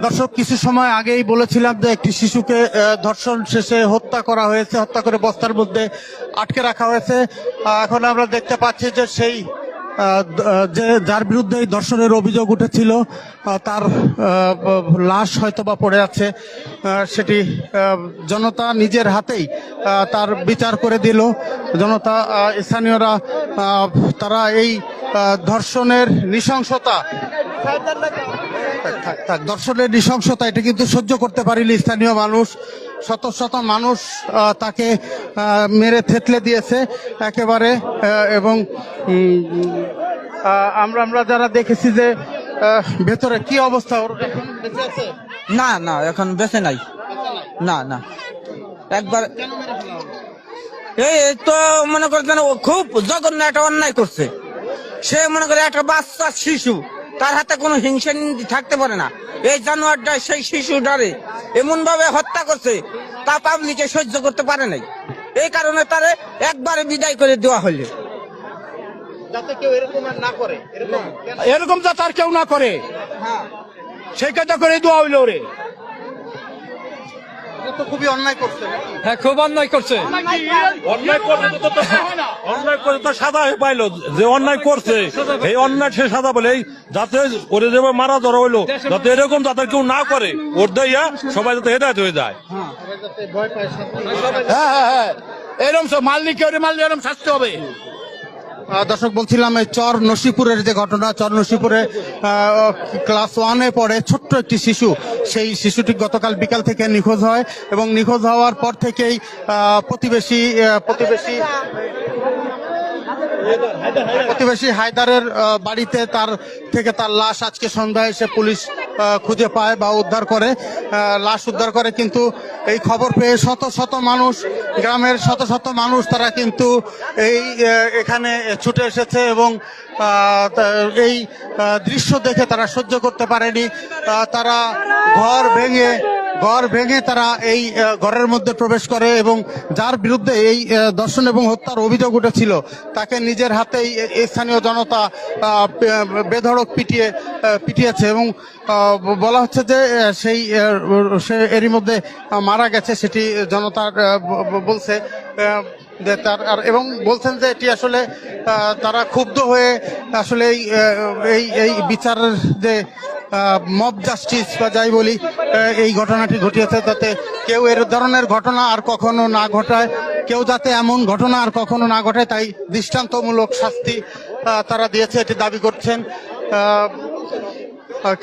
দর্শক, কিছু সময় আগেই বলেছিলাম যে একটি শিশুকে ধর্ষণ শেষে হত্যা করা হয়েছে, হত্যা করে বস্তার মধ্যে আটকে রাখা হয়েছে। এখন আমরা দেখতে পাচ্ছি যে সেই যে যার বিরুদ্ধে এই ধর্ষণের অভিযোগ উঠেছিল তার লাশ হয়তোবা পড়ে আছে। সেটি জনতা নিজের হাতেই তার বিচার করে দিল। জনতা, স্থানীয়রা তারা এই ধর্ষণের নৃশংসতা ধর্ষণের নৃশংসতা এটা কিন্তু সহ্য করতে পারিনি স্থানীয় মানুষ। শত শত মানুষ তাকে মেরে থেতলে দিয়েছে একেবারে। এবং আমরা যারা দেখেছি যে ভেতরে কি অবস্থা, ওর এখন বেঁচে আছে? না না, এখন বেঁচে নাই। না না, একবার এই তো মনে করছেন ও খুব জঘন্য একটা অন্যায় করছে। সে মনে করে একটা বাচ্চা শিশু, তার হাতে কোনো হিংসা থাকতে পারে না। এই জানোয়ারটা সেই শিশুটারে এমন ভাবে হত্যা করছে, তা পাবলিকে সহ্য করতে পারে নাই। এই কারণে তারে একবারে বিদায় করে দেওয়া হলো, যাতে কেউ এরকম আর না করে। এরকম যাতে আর কেউ না করে, সেই কাজটা করে দেওয়া হইলো রে। এটা তো খুবই অন্যায় করছে। হ্যাঁ, খুব অন্যায় করছে। অন্যায় করে তো সাদা হয়ে পাইলো, যে অন্যায় করছে এই অন্যায় সে সাদা বলে যাতে ওরে যেভাবে মারা ধরা হইলো, যাতে এরকম যাতে কেউ না করে, ওর দেয়া সবাই যাতে হেদায়ত হয়ে যায়। হ্যাঁ হ্যাঁ হ্যাঁ, এরকম সব মালিককে এরকম শাস্তি হবে। দর্শক, বলছিলাম এই চর নসিপুরের যে ঘটনা, চর নসিপুরে ক্লাস 1-এ পড়ে ছোট্ট একটি শিশু, সেই শিশুটি গতকাল বিকাল থেকে নিখোঁজ হয় এবং নিখোঁজ হওয়ার পর থেকেই প্রতিবেশী হায়দারের বাড়িতে তার লাশ আজকে সন্ধ্যায় এসে পুলিশ খুঁজে পায় বা উদ্ধার করে, লাশ উদ্ধার করে। কিন্তু এই খবর পেয়ে শত শত মানুষ, গ্রামের শত শত মানুষ তারা কিন্তু এখানে ছুটে এসেছে এবং এই দৃশ্য দেখে তারা সহ্য করতে পারেনি। তারা ঘর ভেঙে তারা এই ঘরের মধ্যে প্রবেশ করে এবং যার বিরুদ্ধে এই ধর্ষণ এবং হত্যার অভিযোগ উঠেছিল তাকে নিজের হাতেই স্থানীয় জনতা বেধড়ক পিটিয়েছে এবং বলা হচ্ছে যে সে এরই মধ্যে মারা গেছে, সেটি জনতার বলছে। এবং বলছেন যে এটি আসলে তারা ক্ষুব্ধ হয়ে আসলে এই বিচারের যে মব জাস্টিস বা যাই বলি, এই ঘটনাটি ঘটিয়েছে, যাতে কেউ এর ধরনের ঘটনা আর কখনো না ঘটায়, কেউ যাতে এমন ঘটনা আর কখনো না ঘটায়, তাই দৃষ্টান্তমূলক শাস্তি তারা দিয়েছে, এটি দাবি করছেন।